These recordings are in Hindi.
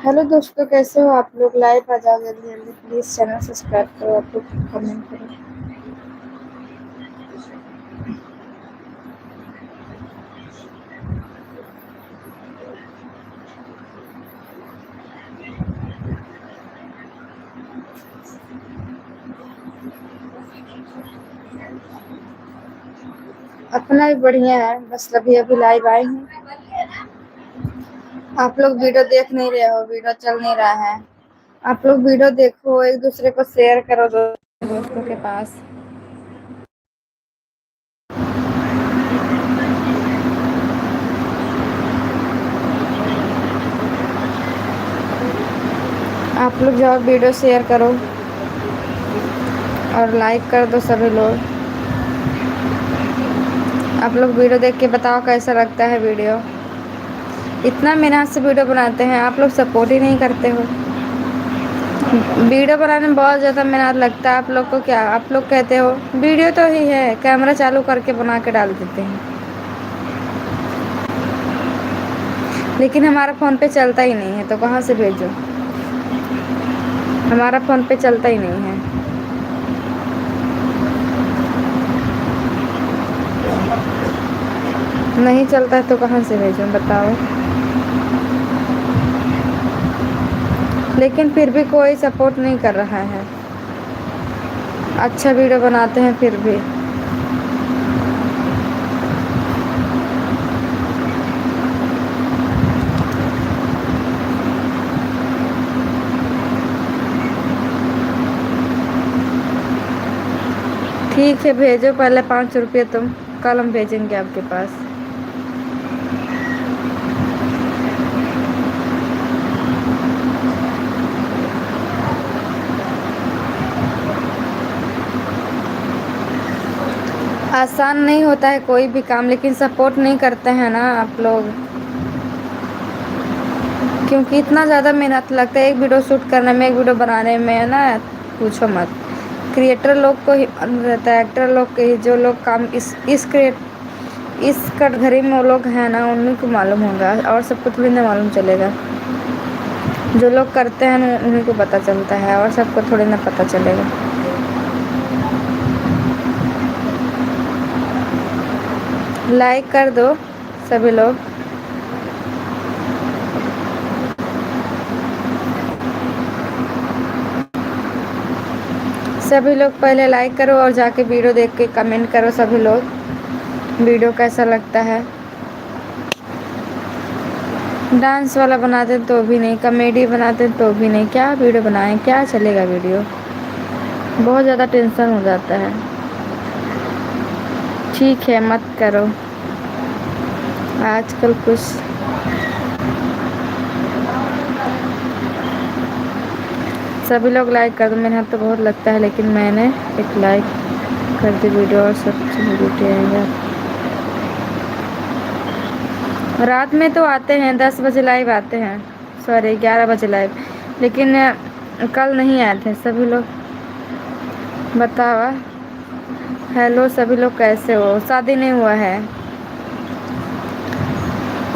हेलो दोस्तों, कैसे हो आप लोग? लाइव आ जाओ जल्दी जल्दी, प्लीज चैनल सब्सक्राइब करो, आप लोग कमेंट करो। अपना भी बढ़िया है, बस अभी अभी लाइव आई हूँ। आप लोग वीडियो देख नहीं रहे हो, वीडियो चल नहीं रहा है। आप लोग वीडियो देखो, एक दूसरे को शेयर करो दोस्तों के पास। आप लोग जाओ वीडियो शेयर करो और लाइक कर दो सभी लोग। आप लोग वीडियो देख के बताओ कैसा लगता है वीडियो। इतना मेहनत से वीडियो बनाते हैं, आप लोग सपोर्ट ही नहीं करते हो। वीडियो बनाने में बहुत ज़्यादा मेहनत लगता है। आप लोग को क्या, आप लोग कहते हो वीडियो तो ही है, कैमरा चालू करके बना के डाल देते हैं, लेकिन हमारा फ़ोन पे चलता ही नहीं है तो कहाँ से भेजो। हमारा फ़ोन पे चलता ही नहीं है। नहीं चलता है तो कहाँ से भेजूं बताओ। लेकिन फिर भी कोई सपोर्ट नहीं कर रहा है। अच्छा वीडियो बनाते हैं फिर भी। ठीक है भेजो, पहले 5 रुपये तुम, कल हम भेजेंगे आपके पास। आसान नहीं होता है कोई भी काम, लेकिन सपोर्ट नहीं करते हैं ना आप लोग, क्योंकि इतना ज़्यादा मेहनत लगता है एक वीडियो शूट करने में, एक वीडियो बनाने में ना, पूछो मत। क्रिएटर लोग को ही रहता है, एक्टर लोग के ही, जो लोग काम इस कटघरे में वो लोग हैं ना, उन्हीं को मालूम होगा, और सबको थोड़ी ना मालूम चलेगा। जो लोग करते हैं ना उन्हीं को पता चलता है, और सबको थोड़ी ना पता चलेगा। लाइक कर दो सभी लोग। सभी लोग पहले लाइक करो और जाके वीडियो देख के कमेंट करो सभी लोग, वीडियो कैसा लगता है। डांस वाला बनाते तो भी नहीं, कॉमेडी बनाते तो भी नहीं, क्या वीडियो बनाएं, क्या चलेगा वीडियो। बहुत ज़्यादा टेंशन हो जाता है। ठीक है मत करो आजकल कुछ। सभी लोग लाइक कर दो, मेहनत तो बहुत लगता है, लेकिन मैंने एक लाइक कर दी वीडियो और सब ड्यूटी आएगा। रात में तो आते हैं, 10 बजे लाइव आते हैं, सॉरी 11 बजे लाइव, लेकिन कल नहीं आए थे सभी लोग। बताओ। हेलो सभी लोग, कैसे हो? शादी नहीं हुआ है?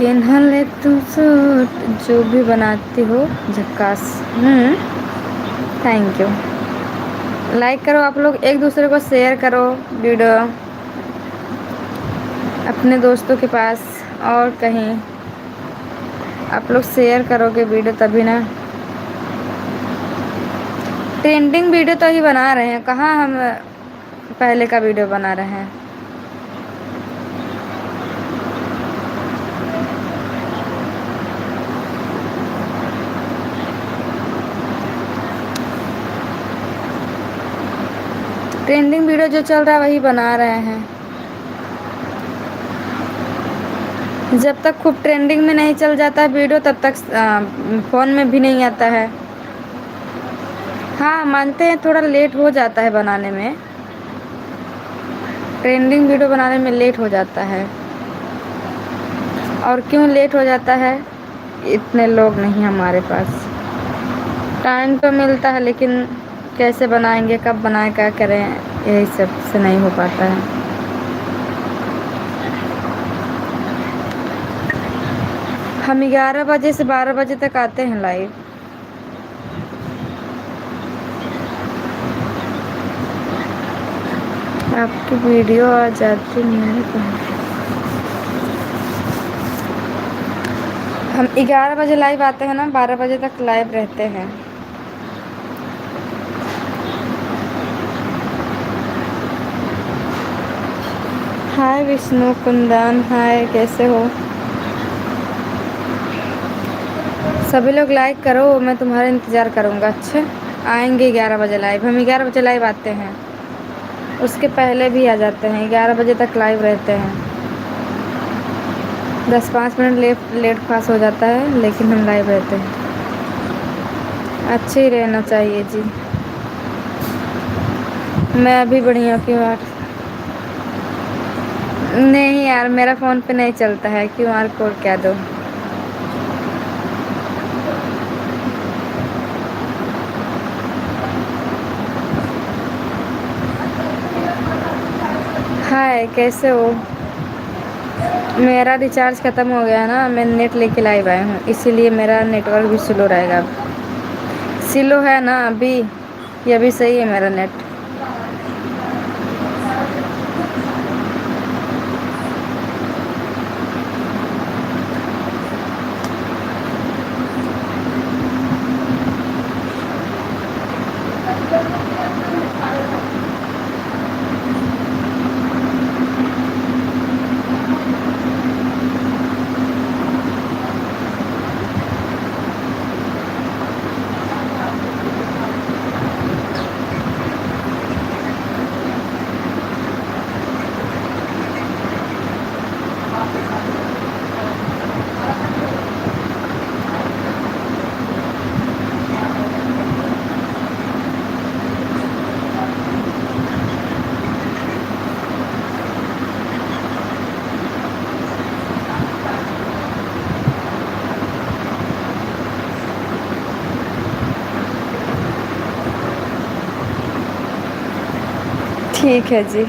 इन्हले तुम सूट जो भी बनाती हो झक्कास। Thank you. लाइक करो आप लोग, एक दूसरे को शेयर करो वीडियो अपने दोस्तों के पास और कहीं। आप लोग शेयर करोगे वीडियो तभी ना। ट्रेंडिंग वीडियो तो ही बना रहे हैं, कहाँ हम पहले का वीडियो बना रहे हैं। ट्रेंडिंग वीडियो जो चल रहा है वही बना रहे हैं। जब तक खूब ट्रेंडिंग में नहीं चल जाता है वीडियो, तब तक फ़ोन में भी नहीं आता है। हाँ मानते हैं थोड़ा लेट हो जाता है बनाने में, ट्रेंडिंग वीडियो बनाने में लेट हो जाता है। और क्यों लेट हो जाता है? इतने लोग नहीं हमारे पास। टाइम तो मिलता है, लेकिन कैसे बनाएंगे, कब बनाए, क्या करें, यही सब से नहीं हो पाता है। हम 11 बजे से 12 बजे तक आते हैं लाइव। आपकी वीडियो आ जाती नहीं है। हम 11 बजे लाइव आते हैं ना, 12 बजे तक लाइव रहते हैं। हाय विष्णु कुंदन, हाय, कैसे हो? सभी लोग लाइक करो, मैं तुम्हारा इंतज़ार करूँगा। अच्छा, आएंगे 11 बजे लाइव। हम 11 बजे लाइव आते हैं, उसके पहले भी आ जाते हैं। 11 बजे तक लाइव रहते हैं। 10-5 मिनट लेट पास हो जाता है, लेकिन हम लाइव रहते हैं। अच्छे ही रहना चाहिए जी। मैं अभी बढ़िया क्यों यार? नहीं यार, मेरा फ़ोन पे नहीं चलता है। क्यूआर कोड क्या दो? हाय, कैसे हो? मेरा रिचार्ज ख़त्म हो गया ना, मैं नेट लेके लाइव आया हूँ, इसीलिए मेरा नेटवर्क भी स्लो रहेगा अब। स्लो है ना अभी? ये अभी सही है मेरा नेट। ठीक है जी।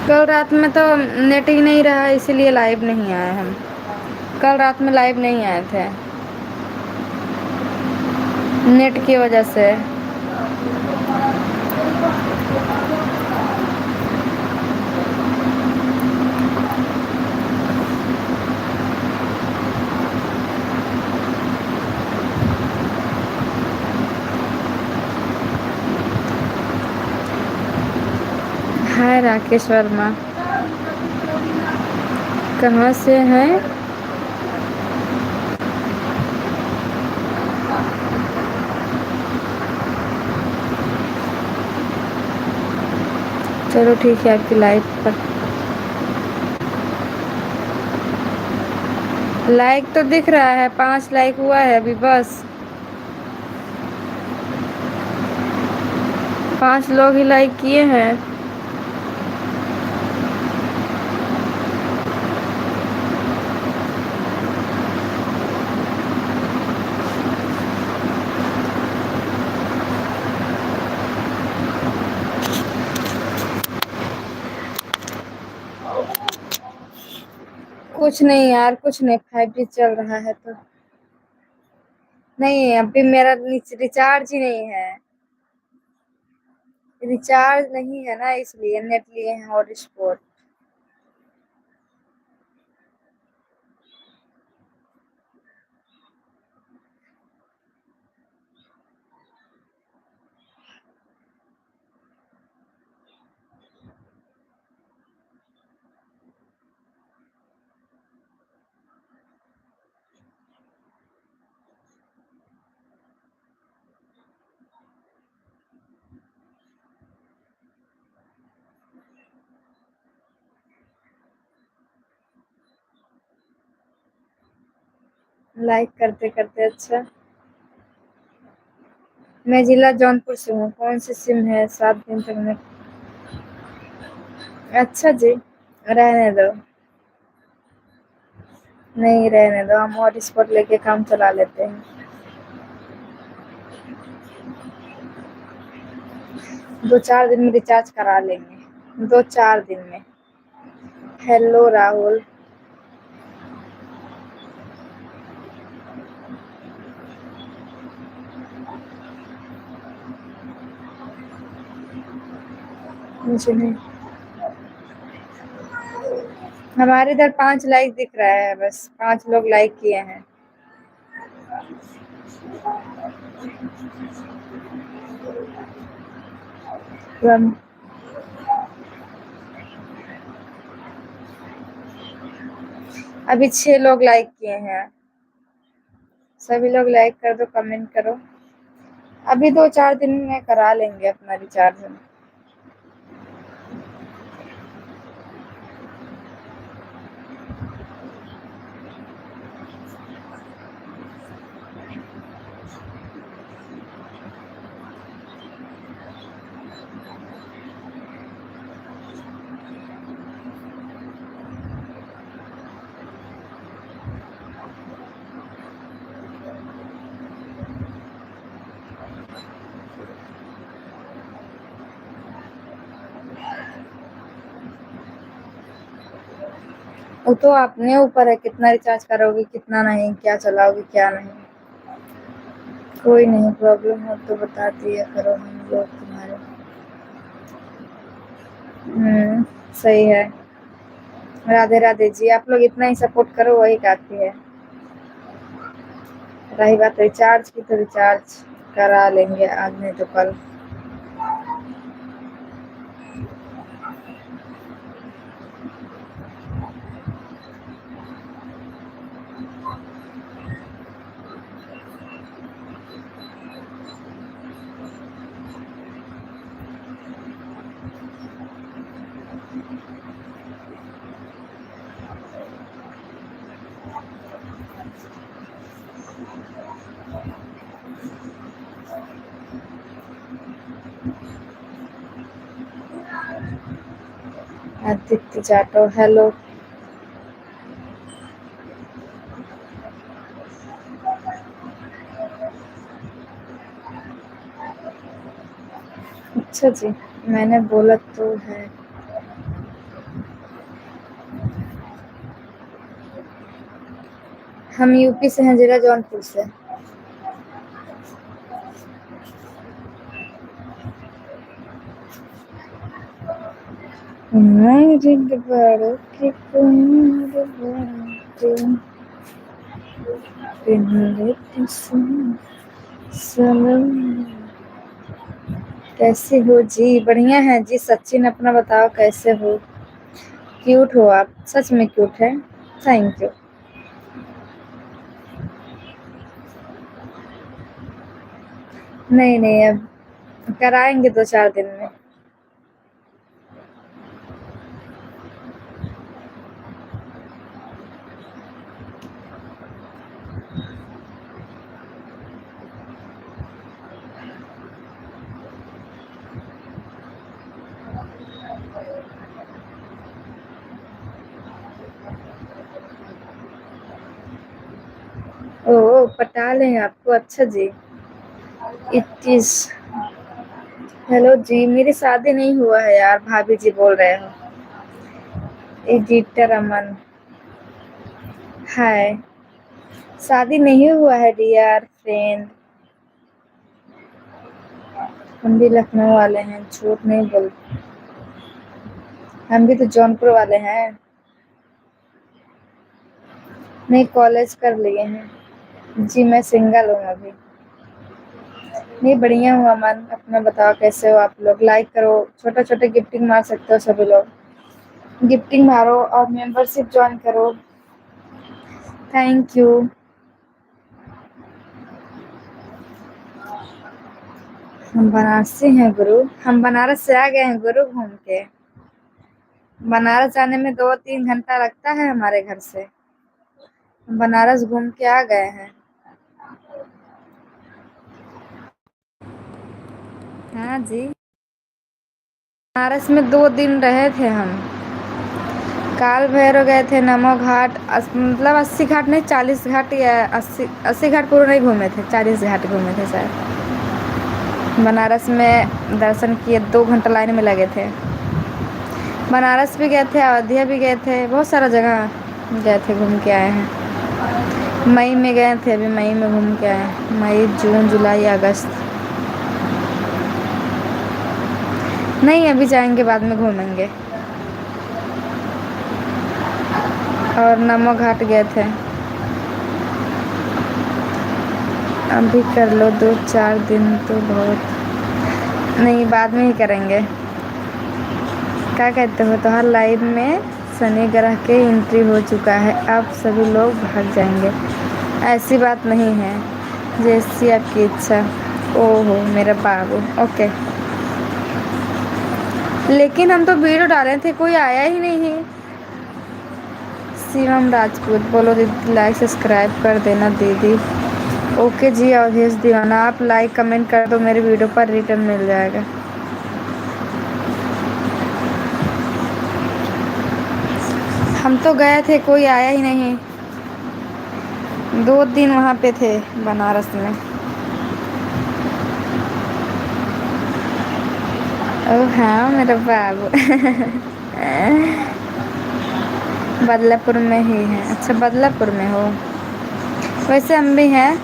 कल रात में तो नेट ही नहीं रहा, इसीलिए लाइव नहीं आए हम। कल रात में लाइव नहीं आए थे, नेट की वजह से। हाय राकेश वर्मा, कहाँ से हैं? चलो ठीक है, आपकी लाइव पर लाइक तो दिख रहा है, 5 लाइक हुआ है अभी बस। 5 लोग ही लाइक किए हैं। कुछ नहीं यार, कुछ नहीं, 5G चल रहा है तो। नहीं, अभी मेरा रिचार्ज ही नहीं है। रिचार्ज नहीं है ना, इसलिए नेट लिए हैं हॉटस्पॉट। लाइक करते करते। अच्छा, मैं जिला जौनपुर से हूँ। कौन सी सिम है? 7 दिन तक मैं। अच्छा जी, रहने दो। नहीं, रहने दो, हम हॉटस्पॉट लेके काम चला लेते हैं। 2-4 दिन में रिचार्ज करा लेंगे, 2-4 दिन में। हेलो राहुल। मुझे नहीं। हमारे इधर 5 लाइक दिख रहा है, बस 5 लोग लाइक किए हैं। अभी 6 लोग लाइक किए हैं। सभी लोग लाइक कर दो, कमेंट करो। अभी 2-4 दिन में करा लेंगे अपना रिचार्ज हम। वो तो अपने ऊपर है, कितना रिचार्ज करोगे, कितना नहीं, क्या चलाओगे क्या नहीं। कोई नहीं, प्रॉब्लम हो तो बता दिया करो, हम लोग तुम्हारे। सही है। राधे राधे जी, आप लोग इतना ही सपोर्ट करो, वही काफी है। रही बात रिचार्ज की, तो रिचार्ज करा लेंगे आज नहीं तो कल। आदित्य जाटव, हेलो। अच्छा जी, मैंने बोला तो है। हम यूपी से हैं, जिला जौनपुर से। कैसे हो जी? बढ़िया है जी। सचिन, अपना बताओ कैसे हो? क्यूट हो आप, सच में क्यूट है। Thank you. नहीं नहीं, अब कराएंगे 2-4 दिन में। ओह, पटा लें आपको? अच्छा जी। It is. हेलो जी, मेरी शादी नहीं हुआ है यार, भाभी जी बोल रहे हो। एडिटर अमन, हाय। शादी नहीं हुआ है डियर फ्रेंड। हम भी लखनऊ वाले हैं, झूठ नहीं बोल। हम भी तो जौनपुर वाले हैं। नहीं, कॉलेज कर लिए हैं जी। मैं सिंगल हूँ अभी। नहीं, बढ़िया हूँ अमन, अपना बताओ कैसे हो आप लोग? लाइक करो, छोटे छोटे गिफ्टिंग मार सकते हो सभी लोग। गिफ्टिंग मारो और मेंबरशिप ज्वाइन करो। Thank you. हम बनारसी हैं गुरु, हम बनारस से आ गए हैं गुरु घूम के। बनारस जाने में 2-3 घंटा लगता है हमारे घर से। हम बनारस घूम के आ गए हैं। हाँ जी, बनारस में 2 दिन रहे थे हम। काल भैरव गए थे, नमो घाट, मतलब 80 घाट नहीं, 40 घाट, या 80 घाट पूरे नहीं घूमे थे, 40 घाट घूमे थे शायद। बनारस में दर्शन किए, 2 घंटा लाइन में लगे थे। बनारस भी गए थे, अयोध्या भी गए थे, बहुत सारा जगह गए थे, घूम के आए हैं। मई में गए थे, अभी मई में घूम के आए हैं। मई, जून, जुलाई, अगस्त। नहीं अभी जाएंगे, बाद में घूमेंगे। और नमक घाट गए थे। अभी कर लो, 2-4 दिन तो बहुत। नहीं बाद में ही करेंगे। क्या कहते हो, तो हर लाइफ में शनि ग्रह के एंट्री हो चुका है, अब सभी लोग भाग जाएंगे। ऐसी बात नहीं है, जैसी आपकी इच्छा। ओहो मेरा बाबू, ओके। लेकिन हम तो वीडियो डाले थे, कोई आया ही नहीं है। शिवम राजपूत, बोलो दीदी लाइक सब्सक्राइब कर देना दीदी। ओके जी, अवधेश दीवाना, आप लाइक कमेंट कर दो, मेरे वीडियो पर रिटर्न मिल जाएगा। हम तो गए थे, कोई आया ही नहीं। 2 दिन वहाँ पे थे बनारस में। ओह हाँ मेरा बाबू। बदलापुर में ही है। अच्छा बदलापुर में हो। वैसे हम भी हैं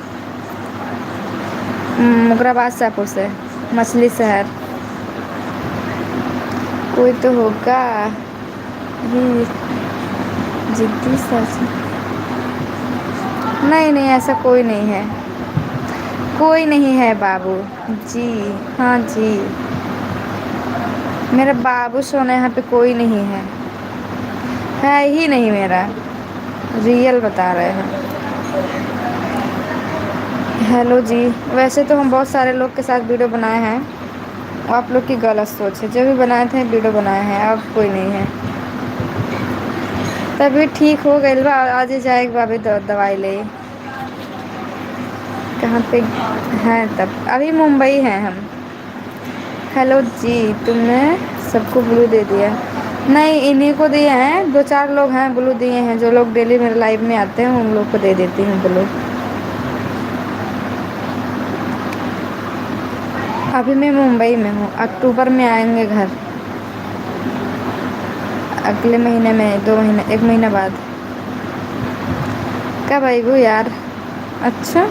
मुगराबाद शाहपुर से, मछली शहर। कोई तो होगा ये जिद्दी सच। नहीं नहीं ऐसा कोई नहीं है, कोई नहीं है बाबू जी। हाँ जी मेरा बाबू सोना, यहाँ पे कोई नहीं है ही नहीं मेरा। रियल बता रहे हैं। हेलो जी। वैसे तो हम बहुत सारे लोग के साथ वीडियो बनाए हैं, आप लोग की गलत सोच है। जो भी बनाए थे वीडियो बनाए हैं, अब कोई नहीं है। तभी ठीक हो गई बा, आज ही जाएगी भाभी दवाई ले। कहाँ पे हैं तब, अभी मुंबई हैं हम। हेलो जी, तुमने सबको ब्लू दे दिया? नहीं इन्हीं को दिए हैं, 2-4 लोग हैं ब्लू दिए हैं, जो लोग डेली मेरे लाइव में आते हैं उन लोग को दे देती हूँ ब्लू। अभी मैं मुंबई में हूँ, अक्टूबर में आएंगे घर, अगले महीने में, 2 महीने, 1 महीना बाद। कब आएगो यार? अच्छा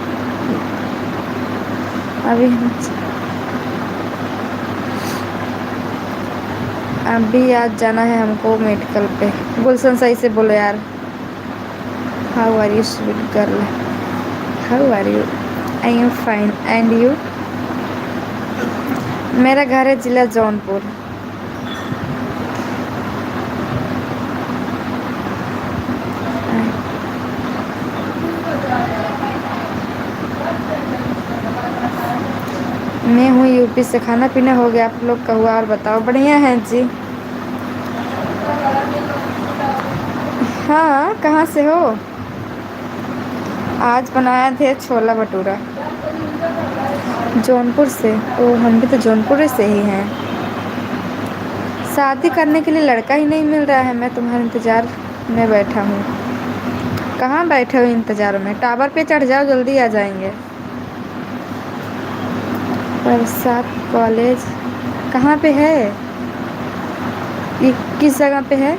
अभी आज जाना है हमको मेडिकल पे। गुलशन सही से बोलो यार। How are you sweet girl, how are you? I am fine and you? मेरा घर है जिला जौनपुर। मैं हूँ यूपी से। खाना पीना हो गया आप लोग का हुआ? और बताओ। बढ़िया है जी। हाँ कहाँ से हो? आज बनाया थे छोला भटूरा। जौनपुर से? ओ हम भी तो जौनपुर से ही हैं। शादी करने के लिए लड़का ही नहीं मिल रहा है, मैं तुम्हारे इंतज़ार में बैठा हूँ। कहाँ बैठे हो इंतज़ार में? टावर पे चढ़ जाओ, जल्दी आ जाएंगे। प्रसाद कॉलेज कहाँ पे है? ये किस जगह पे है?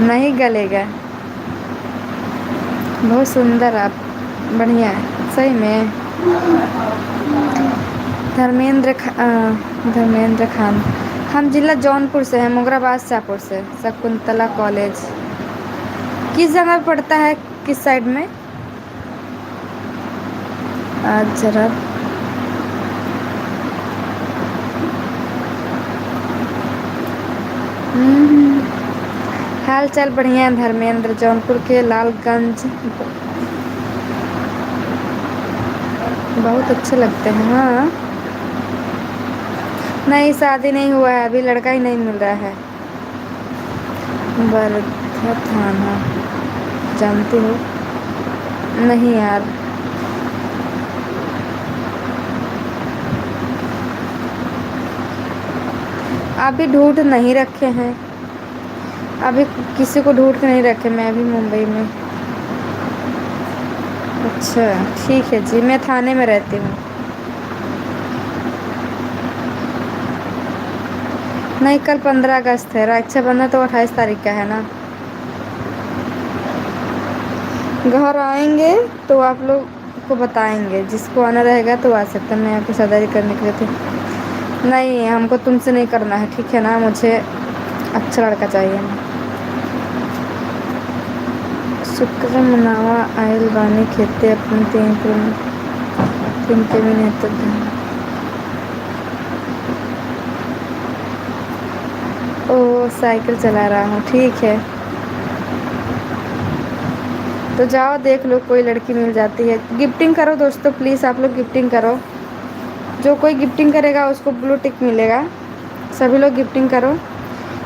नहीं गलेगा। बहुत सुंदर आप, बढ़िया है सही में। धर्मेंद्र खान। हम जिला जौनपुर से हैं, मुगराबाद शाहपुर से। शकुंतला कॉलेज किस जगह पे पड़ता है, किस साइड में? आज जरा हाल चाल बढ़िया है धर्मेंद्र, जौनपुर के लालगंज। बहुत अच्छे लगते हैं। हाँ नहीं शादी नहीं हुआ है अभी, लड़का ही नहीं मिल रहा है। बरधा थाना जानती हो? नहीं यार। अभी ढूंढ नहीं रखे हैं, अभी किसी को ढूंढ के नहीं रखे, मैं अभी मुंबई में। अच्छा ठीक है जी, मैं थाने में रहती हूँ। नहीं कल 15 अगस्त है, रक्षाबंधन तो 28 तारीख का है ना। घर आएंगे तो आप लोग सबको बताएंगे, जिसको आना रहेगा तो आ सकता है। मैं आपको सदाई करने के लिए थे। नहीं, हमको तुमसे नहीं करना है, ठीक है ना? मुझे अच्छा लड़का चाहिए। शुक्र मनावा आयल बानी खेते अपनी तीन के भी नहीं तो ओ साइकिल चला रहा हूँ, ठीक है। तो जाओ देख लो, कोई लड़की मिल जाती है। गिफ्टिंग करो दोस्तों, प्लीज़ आप लोग गिफ्टिंग करो। जो कोई गिफ्टिंग करेगा उसको ब्लू टिक मिलेगा। सभी लोग गिफ्टिंग करो।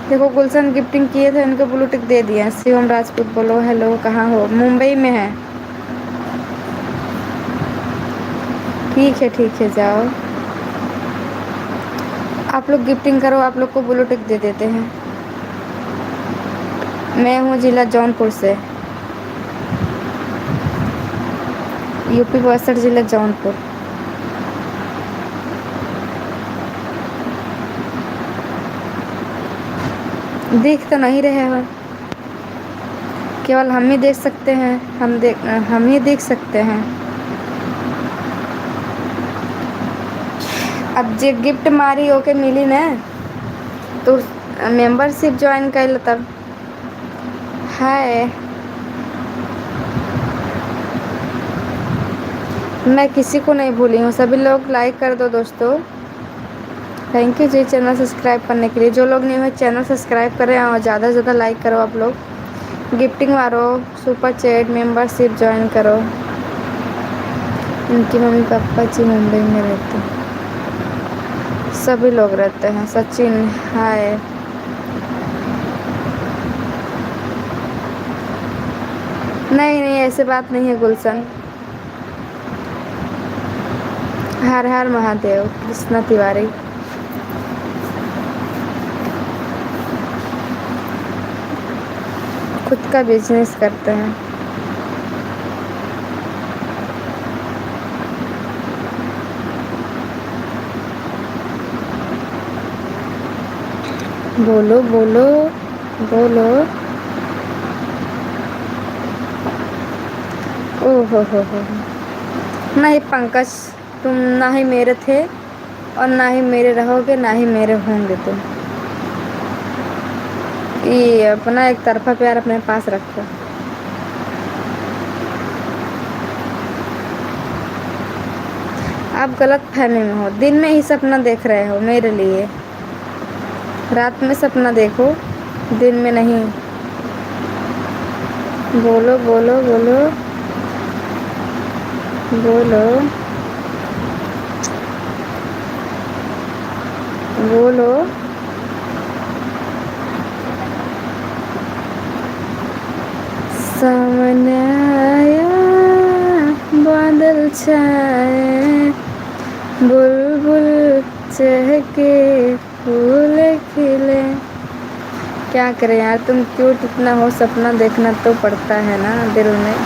देखो गुलशन गिफ्टिंग किए थे, उनको ब्लू टिक दे दिया। शिवम राजपूत बोलो हेलो, कहाँ हो? मुंबई में है। ठीक है जाओ। आप लोग गिफ्टिंग करो, आप लोग को ब्लू टिक दे देते हैं। मैं हूँ जिला जौनपुर से, यूपी 62 जिला जौनपुर। देख तो नहीं रहे हो, केवल हम ही देख सकते हैं। हम ही देख सकते हैं। अब जे गिफ्ट मारी होके मिली ना, तो मेंबरशिप ज्वाइन कर लो तब। हाय, मैं किसी को नहीं भूली हूँ। सभी लोग लाइक कर दो दोस्तों। थैंक यू जी चैनल सब्सक्राइब करने के लिए। जो लोग नहीं हुए चैनल सब्सक्राइब करें और ज़्यादा से ज़्यादा लाइक करो। आप लोग गिफ्टिंग मारो, सुपर चैट, मेंबरशिप ज्वाइन करो। इनकी मम्मी पापा जी मुंबई में रहते हैं, सभी लोग रहते हैं। सचिन हाय। नहीं नहीं, ऐसे बात नहीं है गुलशन। हर हर महादेव। कृष्णा तिवारी। खुद का बिजनेस करते हैं। बोलो बोलो बोलो। ओहो हो। नहीं पंकज, तुम ना ही मेरे थे और ना ही मेरे रहोगे, ना ही मेरे होंगे तुम। ये अपना एक तरफा प्यार अपने पास रखो। आप गलत फहमी में हो। दिन में ही सपना देख रहे हो मेरे लिए। रात में सपना देखो, दिन में नहीं। बोलो बोलो बोलो बोलो बोलो। सामने आया बादल छाए, बुलबुल चहके फूल खिले। क्या करें यार, तुम क्यूट इतना हो, सपना देखना तो पड़ता है ना दिल में।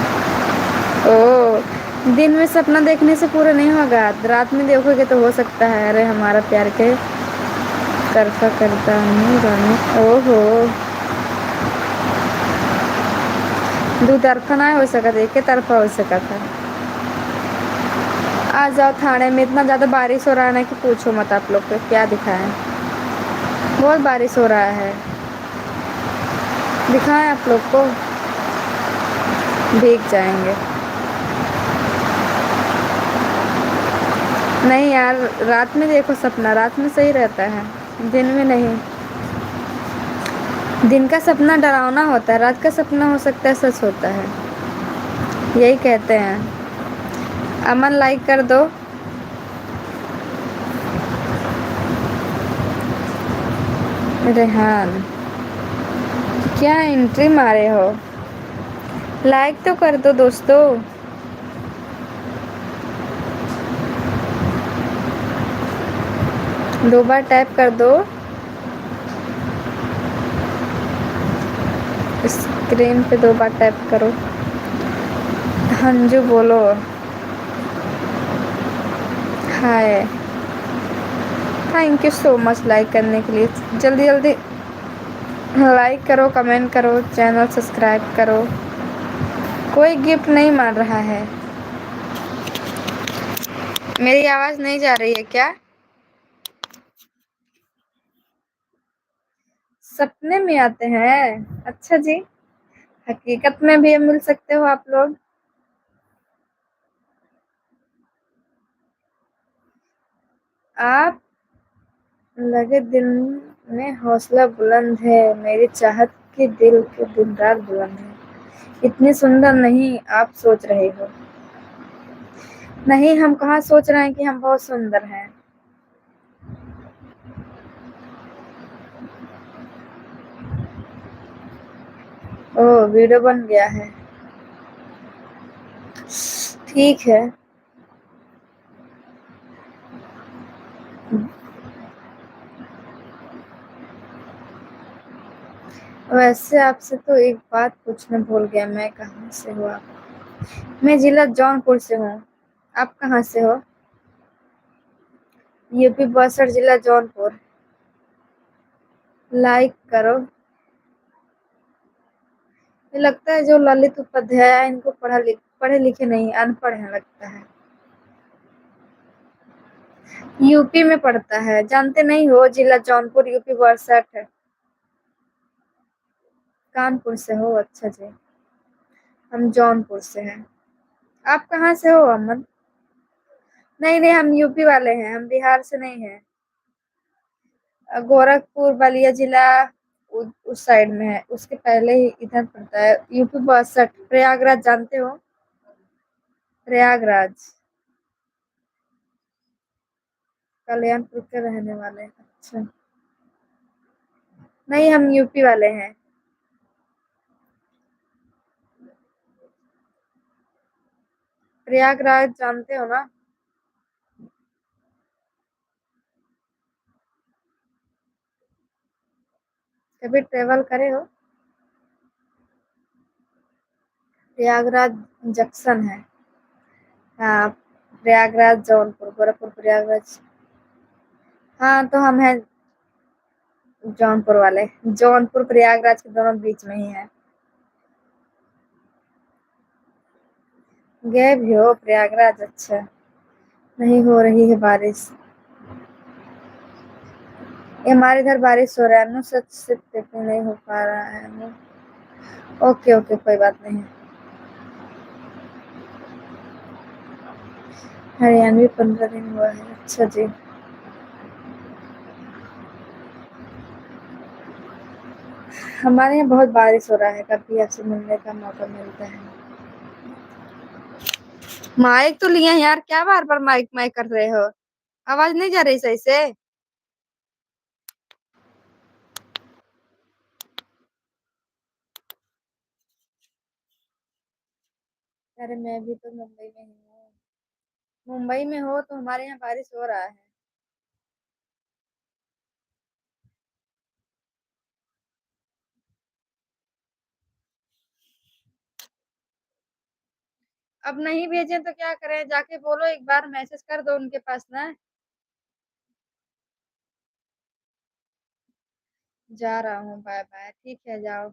ओ, दिन में सपना देखने से पूरा नहीं होगा, रात में देखोगे तो हो सकता है। अरे हमारा प्यार के तरफा करता हूँ जाने। ओहो, दो तरफा ना हो सका था, एक तरफा हो सका था। आ जाओ थाने में। इतना ज़्यादा बारिश हो रहा है ना कि पूछो मत। आप लोग को क्या दिखाएं, बहुत बारिश हो रहा है। दिखाएं आप लोग को, भीग जाएंगे। नहीं यार, रात में देखो सपना, रात में सही रहता है, दिन में नहीं। दिन का सपना डरावना होता है, रात का सपना हो सकता है सच होता है, यही कहते हैं। अमन लाइक कर दो। रेहान क्या एंट्री मारे हो? लाइक तो कर दो दोस्तों। दो बार टैप कर दो स्क्रीन पे, दो बार टैप करो। हंजू बोलो hi. Thank you so much like करने के लिए। जल्दी जल्दी लाइक करो, कमेंट करो, चैनल सब्सक्राइब करो। कोई गिफ्ट नहीं मार रहा है। मेरी आवाज नहीं जा रही है क्या? सपने में आते हैं? अच्छा जी। हकीकत में भी मिल सकते हो आप लोग। आप लगे दिल में हौसला बुलंद है, मेरी चाहत के दिल के दिलदार बुलंद है। इतनी सुंदर नहीं आप सोच रहे हो। नहीं, हम कहाँ सोच रहे हैं कि हम बहुत सुंदर हैं। ओह, वीडियो बन गया है। ठीक है। वैसे आपसे तो एक बात पूछना भूल गया, मैं कहाँ से हूँ आप? मैं जिला जौनपुर से हूँ। आप कहाँ से हो? यूपी 62, जिला जौनपुर। लाइक करो। ये लगता है जो ललित उपाध्याय है, इनको पढ़े लिखे नहीं, अनपढ़ है लगता है। यूपी में पड़ता है, जानते नहीं हो? जिला जौनपुर, यूपी 62। कानपुर से हो? अच्छा जी। हम जौनपुर से हैं। आप कहाँ से हो अमन? नहीं नहीं, हम यूपी वाले हैं, हम बिहार से नहीं हैं। गोरखपुर बलिया जिला उस साइड में है, उसके पहले ही इधर पड़ता है। यूपी 62, प्रयागराज जानते हो? प्रयागराज। कल्याणपुर के रहने वाले हैं। अच्छा। नहीं, हम यूपी वाले हैं। प्रयागराज जानते हो ना? कभी ट्रेवल करे हो? प्रयागराज जंक्शन है। हाँ। प्रयागराज जौनपुर, गोरखपुर प्रयागराज। हाँ, तो हम हैं जौनपुर वाले। जौनपुर प्रयागराज के दोनों बीच में ही है। गए भी हो प्रयागराज? अच्छा। नहीं हो रही है बारिश। ये हमारे इधर बारिश हो रहा है ना, सच से देखने नहीं हो पा रहा है ना। ओके ओके, कोई बात नहीं। हरियाणवी 15 दिन हुआ है? अच्छा जी। हमारे यहाँ बहुत बारिश हो रहा है, कभी आपसे मिलने का मौका मिलता है। माइक तो लिया है यार, क्या बार बार माइक माइक कर रहे हो? आवाज नहीं जा रही सही से? अरे मैं भी तो मुंबई में ही हूँ। मुंबई में हो तो हमारे यहाँ बारिश हो रहा है। अब नहीं भेजे तो क्या करें, जाके बोलो, एक बार मैसेज कर दो उनके पास ना। जा रहा हूँ, बाय बाय, ठीक है जाओ।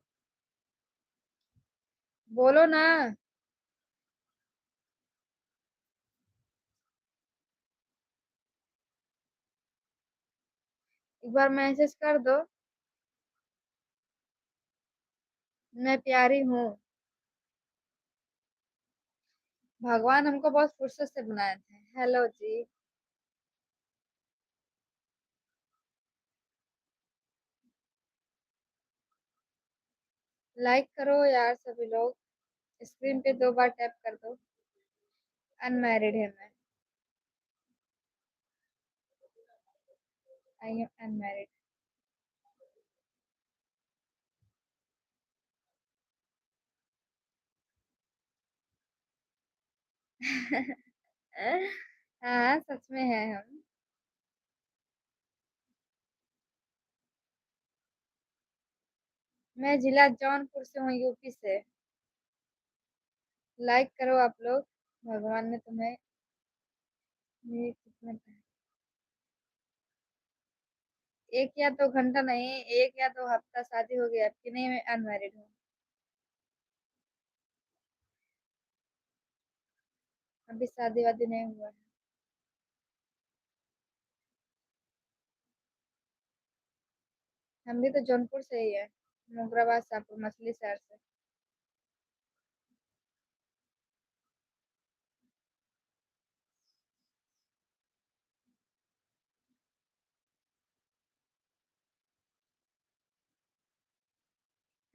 बोलो ना। एक बार मैसेज कर दो। मैं प्यारी हूँ। भगवान हमको बहुत फुर्सत से बनाए थे। हेलो जी। लाइक करो यार सभी लोग। स्क्रीन पे 2 बार टैप कर दो। अनमैरिड है मैं। I am unmarried. हाँ, सच में है हम। मैं जिला जौनपुर से हूँ, यूपी से। लाइक करो आप लोग। भगवान ने तुम्हें ये किस्मत है। 1 या 2 घंटा नहीं, 1 या 2 हफ्ता शादी हो गया आपकी? नहीं, मैं अनमैरिड हूँ। अभी शादी वादी नहीं हुआ है। हम भी तो जौनपुर से ही है, मुगराबाद शाहपुर मछली शहर से।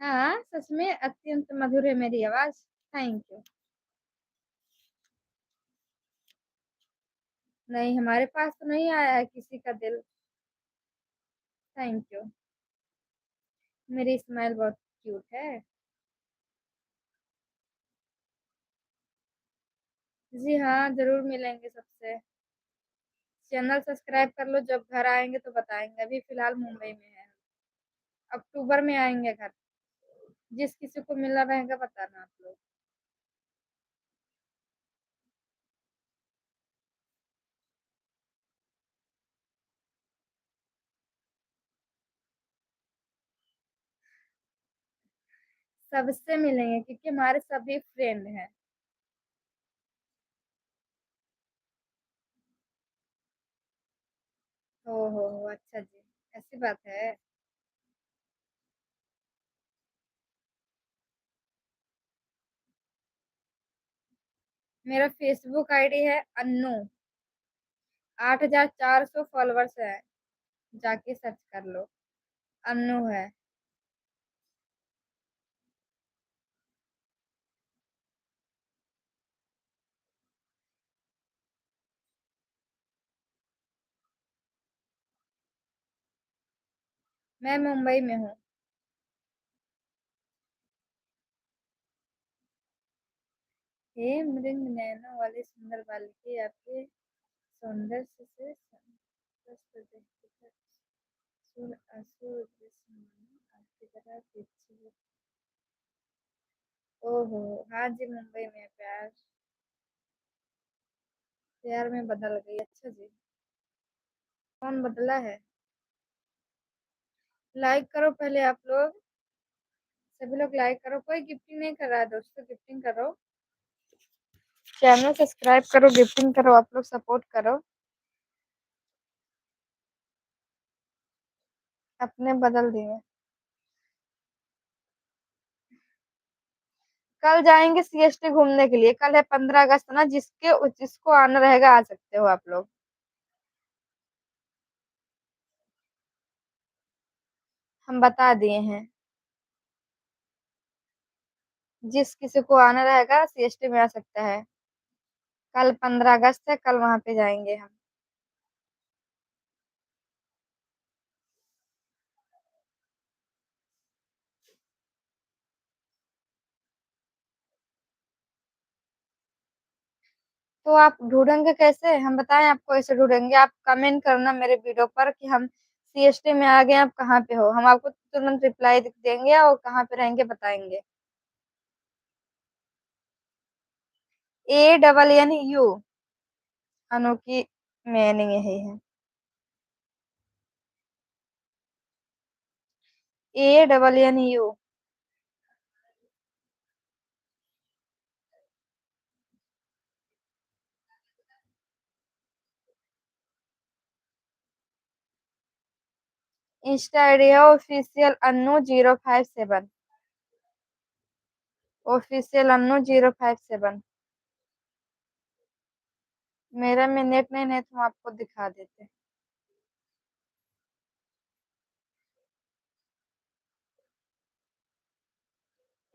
हाँ सच में अत्यंत मधुर है मेरी आवाज। Thank you. नहीं, हमारे पास तो नहीं आया है किसी का दिल। Thank you. मेरी स्माइल बहुत क्यूट है। जी हाँ, जरूर मिलेंगे सबसे। चैनल सब्सक्राइब कर लो, जब घर आएंगे तो बताएंगे। अभी फिलहाल मुंबई में है। अक्टूबर में आएंगे घर। जिस किसी को मिलना रहेगा बताना आप लोग। सबसे मिलेंगे क्योंकि हमारे सभी फ्रेंड हैं। हो अच्छा जी, ऐसी बात है। मेरा फेसबुक आईडी है अन्नू। 8400 फॉलोवर्स है। जाके सर्च कर लो। अन्नू है। मैं मुंबई में हूँ। हे मृग नैनों वाली सुंदर बालिके, आपके सौंदर्य से संतुष्ट देखकर सुर असुर दृश्य मानो आपकी तरह पीछे। ओहो। हाँ जी, मुंबई में प्यार। प्यार में बदल गई, अच्छा जी। कौन बदला है? लाइक करो पहले आप लोग। सभी लोग लाइक करो। कोई गिफ्टिंग नहीं कर रहा है दोस्तों, गिफ्टिंग करो। चैनल सब्सक्राइब करो, गिफ्टिंग करो, आप लोग सपोर्ट करो। अपने बदल दिए। कल जाएंगे सीएसटी घूमने के लिए। कल है 15 अगस्त ना, जिसको आना रहेगा आ सकते हो आप लोग। हम बता दिए हैं। जिस किसी को आना रहेगा सीएसटी में आ सकता है। कल 15 अगस्त है, कल वहां पे जाएंगे हम। तो आप ढूंढेंगे कैसे? हम बताएं आपको ऐसे ढूंढेंगे? आप कमेंट करना मेरे वीडियो पर कि हम सीएसटी में आ गए, आप कहाँ पे हो। हम आपको तुरंत रिप्लाई देंगे और कहाँ पे रहेंगे बताएंगे। ANNU। अनोखी मीनिंग यही है। ANNU। इंस्टा आईडी है ऑफिशियल अन्नू 057। ऑफिशियल अन्नू 057। मेरा में नेट नहीं तो हम आपको दिखा देते।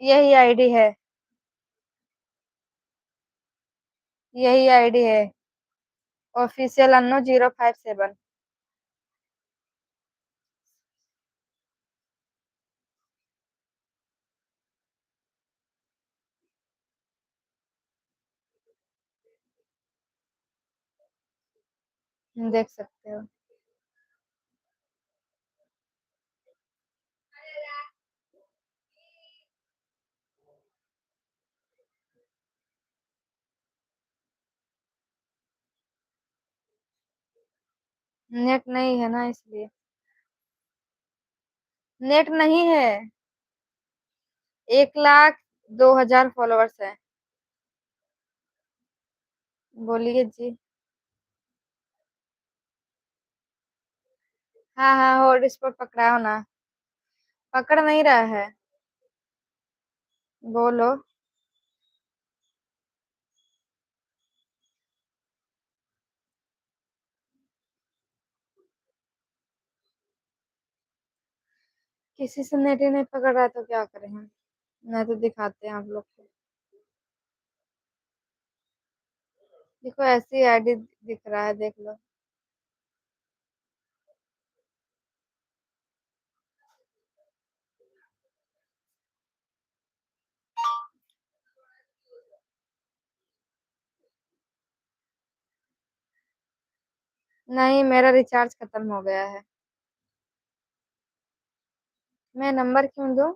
यही आईडी है। यही आईडी है। ऑफिशियल अन्नू 057। देख सकते हो। नेट नहीं है ना इसलिए। नेट नहीं है। 1,02,000 फॉलोअर्स है। बोलिए जी। हाँ हाँ, हॉट स्पॉट पकड़ाओ ना। पकड़ नहीं रहा है। बोलो। किसी से नेट ही नहीं पकड़ रहा है तो क्या करें हम। नहीं तो दिखाते हैं आप लोग को। देखो ऐसी आईडी दिख रहा है, देख लो। नहीं, मेरा रिचार्ज खत्म हो गया है। मैं नंबर क्यों दूं?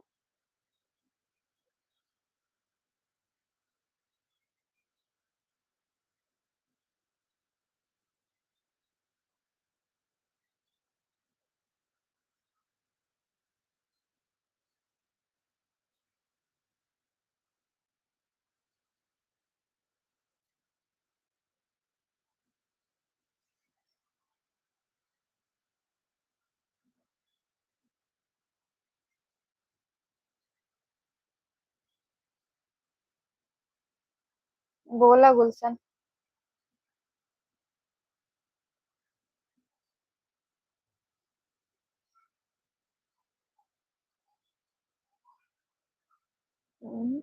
बोला गुलशन। हम्म।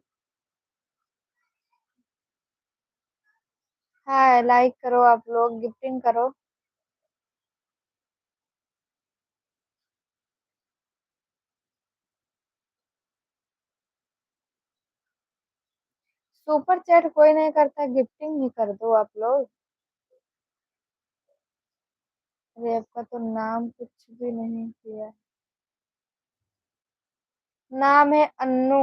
हाय, लाइक करो आप लोग, गिफ्टिंग करो। सुपर चैट कोई नहीं करता, गिफ्टिंग ही कर दो आप लोग। अरे आपका तो नाम कुछ भी नहीं किया। नाम है अन्नू।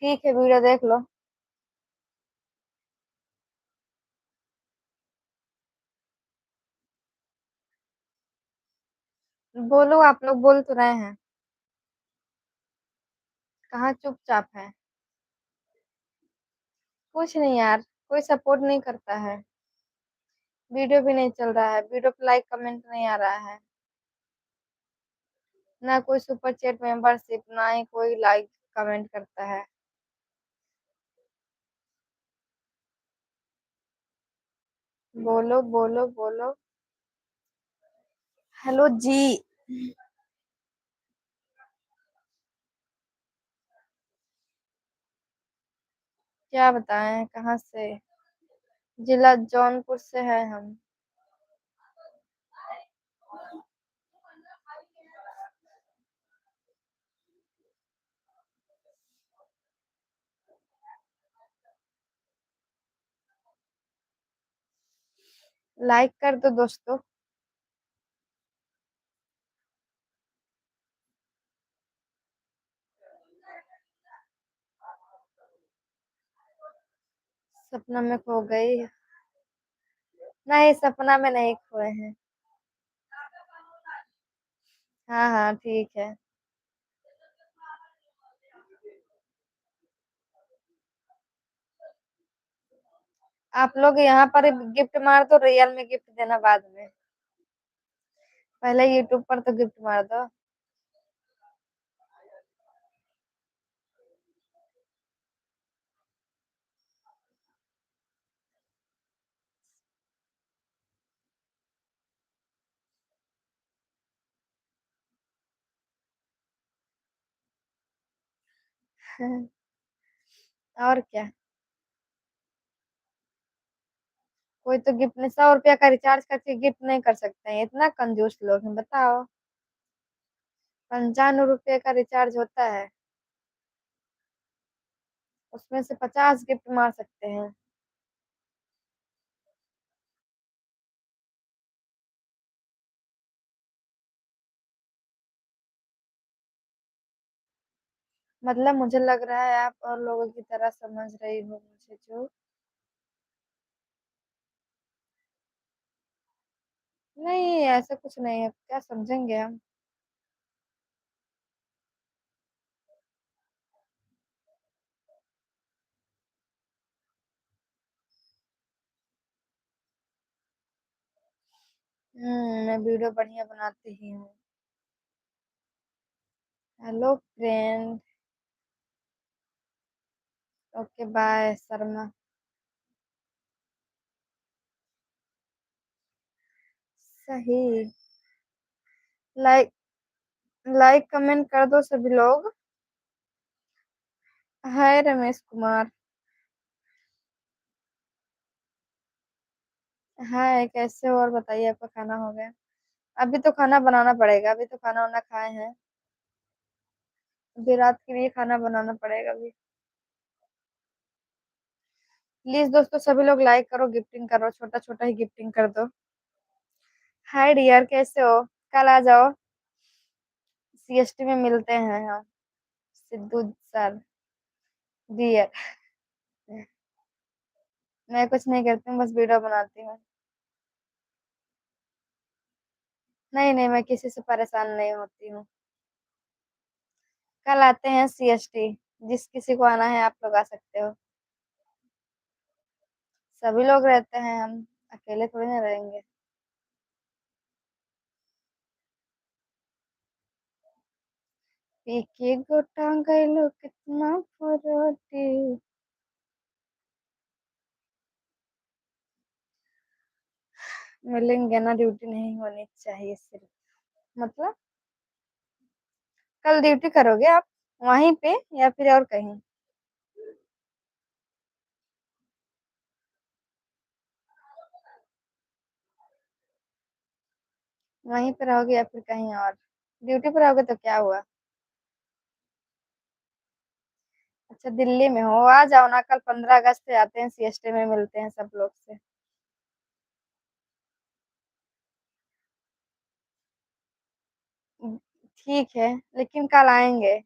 ठीक है, वीडियो देख लो। बोलो, आप लोग बोल तो रहे हैं। कहाँ चुपचाप है? कुछ नहीं यार, कोई सपोर्ट नहीं करता है। वीडियो भी नहीं चल रहा है, वीडियो पे लाइक कमेंट नहीं आ रहा है। ना कोई सुपर चैट मेंबरशिप, ना ही कोई लाइक कमेंट करता है। बोलो बोलो बोलो। हेलो जी। क्या बताएं, कहाँ से? जिला जौनपुर से है हम। लाइक कर दो दोस्तों। सपना में खो गई। नहीं, सपना में नहीं खोए हैं। हाँ हाँ, ठीक है। आप लोग यहाँ पर गिफ्ट मार दो, रियल में गिफ्ट देना बाद में। पहले यूट्यूब पर तो गिफ्ट मार दो। और क्या। कोई तो गिफ्ट नहीं, 100 रुपया का रिचार्ज करके गिफ्ट नहीं कर सकते हैं, इतना कंजूस लोग हैं बताओ। 95 रुपये का रिचार्ज होता है, उसमें से 50 गिफ्ट मार सकते हैं। मतलब मुझे लग रहा है आप और लोगों की तरह समझ रही हो मुझे जो। नहीं ऐसा कुछ नहीं है, क्या समझेंगे हम। मैं वीडियो बढ़िया बनाती ही हूँ। Hello friend. Okay bye Sharma. सही। लाइक, लाइक कमेंट कर दो सभी लोग। हाय रमेश कुमार। हाय कैसे हो, और बताइए आपका खाना हो गया। अभी तो खाना बनाना पड़ेगा, अभी तो खाना वाना खाए हैं। अभी रात के लिए खाना बनाना पड़ेगा अभी। प्लीज दोस्तों सभी लोग लाइक करो, गिफ्टिंग करो, छोटा छोटा ही गिफ्टिंग कर दो। हाय डियर कैसे हो। कल आ जाओ, सीएसटी में मिलते हैं हम। सिद्धू सर। डियर। मैं कुछ नहीं करती हूँ, बस वीडियो बनाती हूँ। नहीं नहीं, मैं किसी से परेशान नहीं होती हूँ। कल आते हैं सीएसटी, जिस किसी को आना है आप लोग आ सकते हो। सभी लोग रहते हैं, हम अकेले थोड़ी ना रहेंगे। पीके गोटा गइलो कितना फरोटी। मिलेंगे ना, ड्यूटी नहीं होनी चाहिए सिर्फ। मतलब कल ड्यूटी करोगे आप वहीं पे या फिर और कहीं। वहीं पे रहोगे या फिर कहीं और। ड्यूटी पर रहोगे तो क्या हुआ। अच्छा दिल्ली में हो, आ जाओ ना, कल 15 अगस्त से आते हैं, सीएसटी में मिलते हैं सब लोग से। ठीक है, लेकिन कल आएंगे,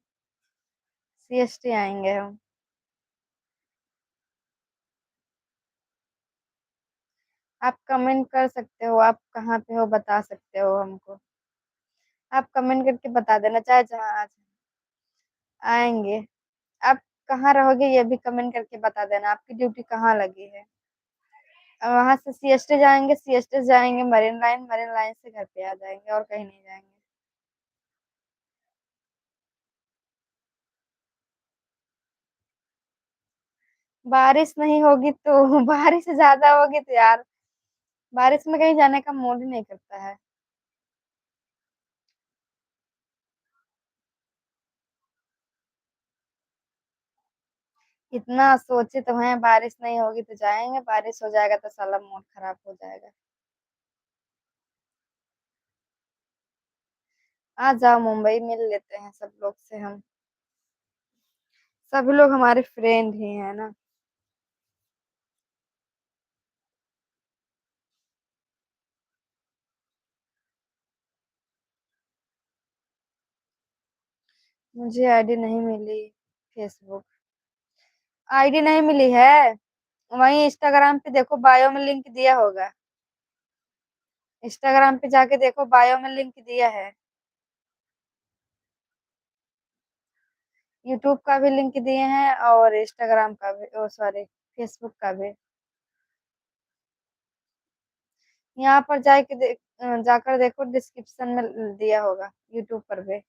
सीएसटी आएंगे हम। आप कमेंट कर सकते हो, आप कहाँ पे हो बता सकते हो हमको। आप कमेंट करके बता देना, चाहे जहाँ आ आएंगे। आप कहाँ रहोगे ये भी कमेंट करके बता देना, आपकी ड्यूटी कहाँ लगी है। और वहां से सीएसटी जाएंगे, सीएसटी से जाएंगे मरीन लाइन, मरीन लाइन से घर पे आ जाएंगे, और कहीं नहीं जाएंगे। बारिश नहीं होगी तो बारिश ज्यादा होगी तो यार, बारिश में कहीं जाने का मूड ही नहीं करता है। इतना सोचे तो हैं, बारिश नहीं होगी तो जाएंगे, बारिश हो जाएगा तो साला मूड खराब हो जाएगा। आ जाओ मुंबई, मिल लेते हैं सब लोग से हम। सभी लोग हमारे फ्रेंड ही है ना। मुझे आईडी नहीं मिली फेसबुक। आईडी नहीं मिली है। वहीं इंस्टाग्राम पे देखो, बायो में लिंक दिया होगा। इंस्टाग्राम पे जाके देखो, बायो में लिंक दिया है। यूट्यूब का भी लिंक दिए हैं और इंस्टाग्राम का भी, ओ सॉरी फेसबुक का भी। यहाँ पर जाकर देखो, डिस्क्रिप्शन में दिया होगा यूट्यूब पर भी।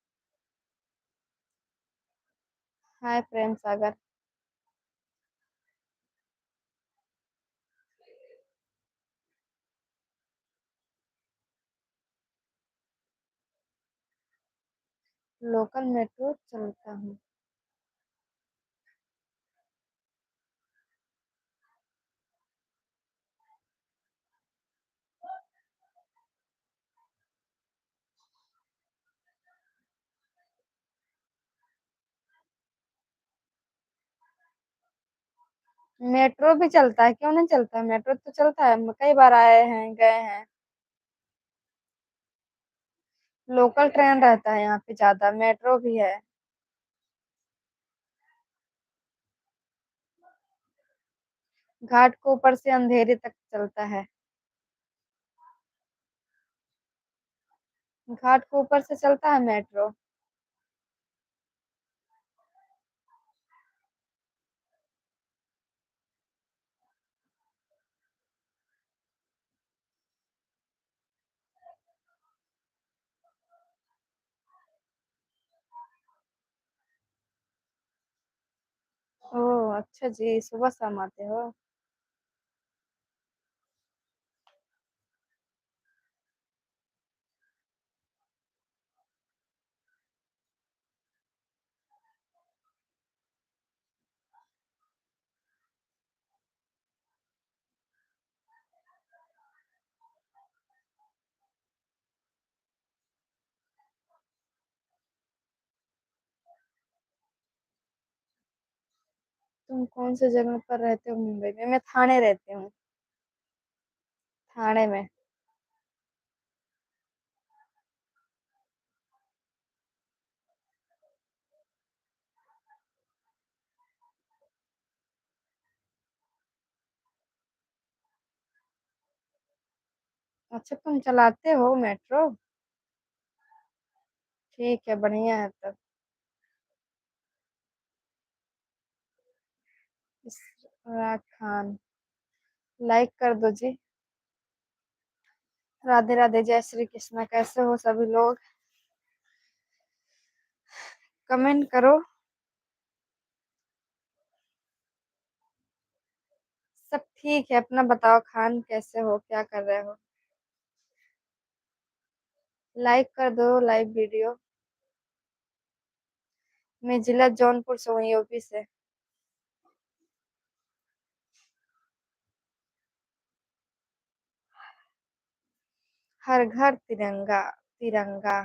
हाय प्रेम सागर। लोकल मेट्रो चलता हूँ। मेट्रो भी चलता है, क्यों नहीं चलता है, मेट्रो तो चलता है, हम कई बार आए हैं गए हैं। लोकल ट्रेन रहता है यहाँ पे ज्यादा, मेट्रो भी है। घाट को ऊपर से अंधेरी तक चलता है। घाट को ऊपर से चलता है मेट्रो। ओह अच्छा जी, सुबह शाम आते हो। तुम कौन से जगह पर रहते हो मुंबई में? मैं थाने रहती हूँ। थाने में। अच्छा तुम चलाते हो मेट्रो? ठीक है, बढ़िया है तब। इशराक खान। लाइक कर दो जी। राधे राधे, जय श्री कृष्णा, कैसे हो सभी लोग? कमेंट करो। सब ठीक है, अपना बताओ, खान कैसे हो, क्या कर रहे हो? लाइक कर दो लाइव वीडियो। मैं जिला जौनपुर से हूँ, यूपी से। हर घर तिरंगा। तिरंगा।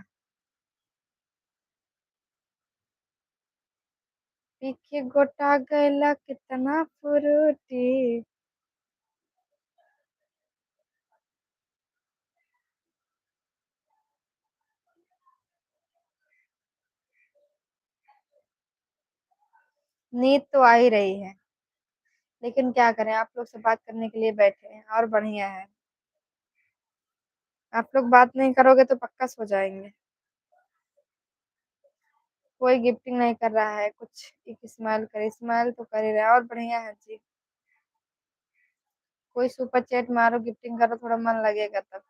पीके गोटा गैला कितना फुरुटी। नींद तो आ ही रही है, लेकिन क्या करें, आप लोग से बात करने के लिए बैठे हैं और बढ़िया है। आप लोग बात नहीं करोगे तो पक्का सो जाएंगे। कोई गिफ्टिंग नहीं कर रहा है, कुछ एक स्माइल करे, स्माइल तो कर ही रहा है और बढ़िया है जी। कोई सुपर चैट मारो, गिफ्टिंग करो, थोड़ा मन लगेगा तब।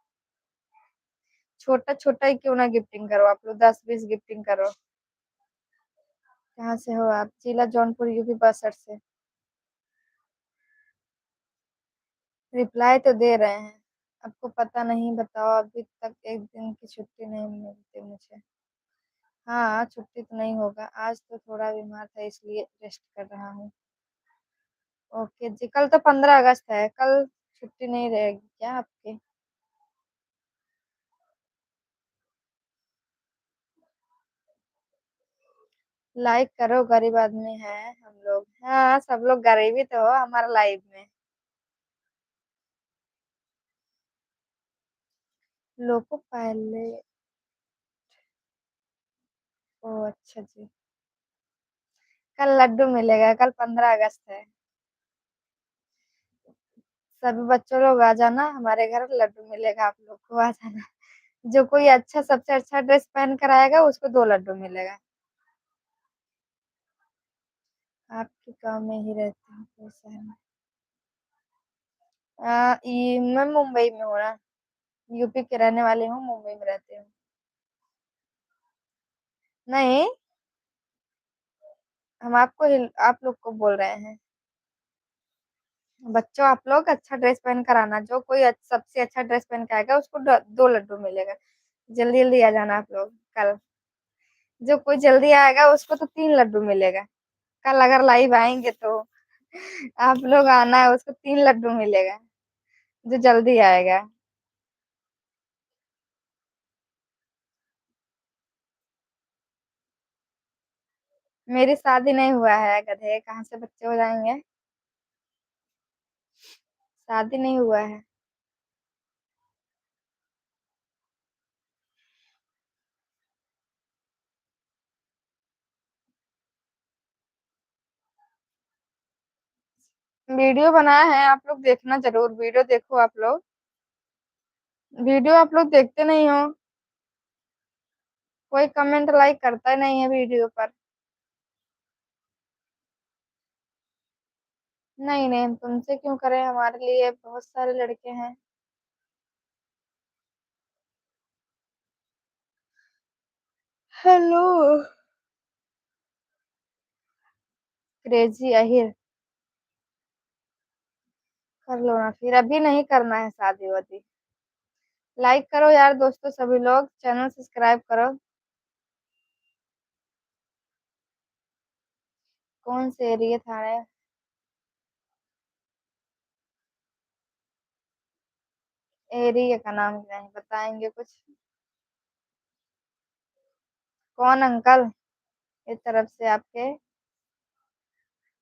छोटा छोटा ही क्यों ना गिफ्टिंग करो, आप लोग 10-20 गिफ्टिंग करो। कहाँ से हो आप? जिला जौनपुर, यूपी 62 से। रिप्लाई तो दे रहे हैं। आपको पता नहीं, बताओ, अभी तक एक दिन की छुट्टी नहीं मिलती मुझे। हाँ, छुट्टी तो नहीं होगा, आज तो थोड़ा बीमार था इसलिए रेस्ट कर रहा हूँ। ओके जी, कल तो 15 अगस्त है, कल छुट्टी नहीं रहेगी क्या आपकी? लाइक करो, गरीब आदमी है हम लोग। हाँ, सब लोग गरीबी तो हो हमारा लाइफ में। लोगों पहले। ओ अच्छा जी। कल लड्डू मिलेगा, कल 15 अगस्त है। सभी बच्चों लोग आ जाना हमारे घर, लड्डू मिलेगा, आप लोग को आ जाना। जो कोई अच्छा, सबसे अच्छा ड्रेस पहन कर आएगा उसको 2 लड्डू मिलेगा। आपके गांव में ही रहती हूँ, कोई शहर में? मैं मुंबई में हूँ ना। यूपी के रहने वाली हूँ, मुंबई में रहती हूँ। नहीं, हम आपको आप लोग को बोल रहे हैं। बच्चों, आप लोग अच्छा ड्रेस पहन कर आना, जो कोई सबसे अच्छा ड्रेस पहन के आएगा उसको 2 लड्डू मिलेगा। जल्दी जल्दी आ जाना आप लोग कल। जो कोई जल्दी आएगा उसको तो 3 लड्डू मिलेगा। कल अगर लाइव आएंगे तो आप लोग आना है, उसको 3 लड्डू मिलेगा, जो जल्दी आएगा। मेरी शादी नहीं हुआ है, गधे, कहाँ से बच्चे हो जाएंगे? शादी नहीं हुआ है। वीडियो बनाया है, आप लोग देखना जरूर, वीडियो देखो आप लोग। वीडियो आप लोग देखते नहीं हो, कोई कमेंट लाइक करता नहीं है वीडियो पर। नहीं नहीं, हम तुमसे क्यों करें, हमारे लिए बहुत सारे लड़के हैं। हेलो। क्रेजी अहिर। कर लो ना फिर, अभी नहीं करना है शादी वादी। लाइक करो यार दोस्तों, सभी लोग चैनल सब्सक्राइब करो। कौन से एरिया थाने? एरिया का नाम नहीं बताएंगे कुछ। कौन अंकल? इस तरफ से आपके?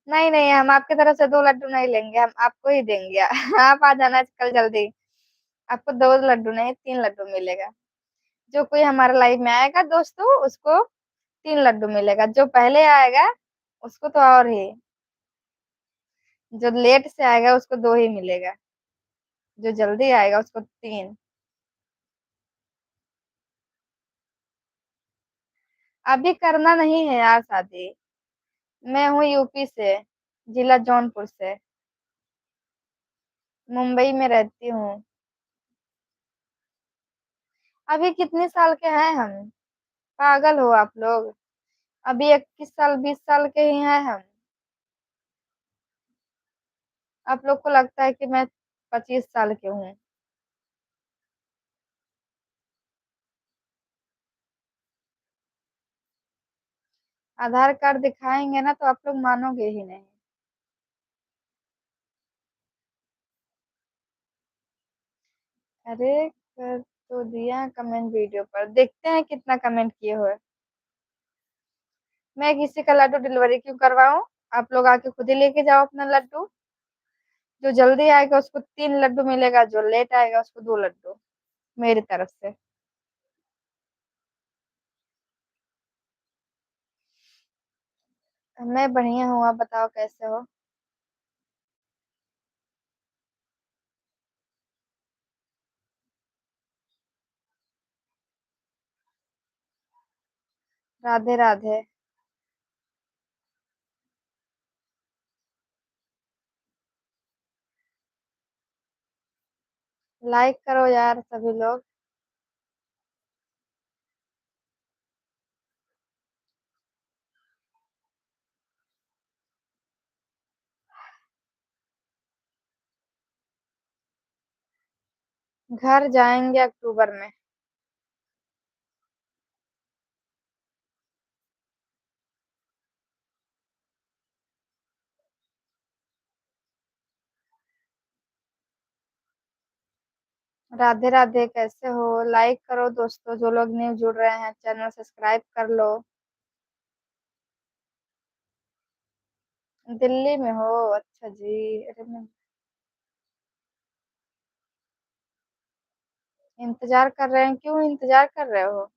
नहीं नहीं, हम आपके तरफ से 2 लड्डू नहीं लेंगे, हम आपको ही देंगे। आप आ जाना कल जल्दी। आपको 2 लड्डू नहीं, 3 लड्डू मिलेगा। जो कोई हमारे लाइव में आएगा दोस्तों, उसको 3 लड्डू मिलेगा। जो पहले आएगा उसको तो और ही, जो लेट से आएगा उसको 2 ही मिलेगा। जो जल्दी आएगा उसको 3। अभी करना नहीं है यार शादी। मैं हूँ यूपी से, जिला जौनपुर से। मुंबई में रहती हूँ। अभी कितने साल के हैं हम? पागल हो आप लोग। अभी 21 साल 20 साल के ही हैं हम। आप लोग को लगता है कि मैं 25 साल की हूँ। आधार कार्ड दिखाएंगे ना तो आप लोग मानोगे ही नहीं। अरे कर तो दिया कमेंट, वीडियो पर देखते हैं कितना कमेंट किए हुए। मैं किसी का लड्डू डिलीवरी क्यों करवाऊं? आप लोग आके खुद ही लेके जाओ अपना लड्डू। जो जल्दी आएगा उसको 3 लड्डू मिलेगा, जो लेट आएगा उसको 2 लड्डू, मेरी तरफ से। मैं बढ़िया हूँ, आप बताओ कैसे हो? राधे राधे। लाइक करो यार सभी लोग। घर जाएंगे अक्टूबर में। राधे राधे, कैसे हो? लाइक करो दोस्तों, जो लोग न्यू जुड़ रहे हैं चैनल सब्सक्राइब कर लो। दिल्ली में हो? अच्छा जी। अरे मैं इंतजार कर रहे हैं, क्यों इंतजार कर रहे हो?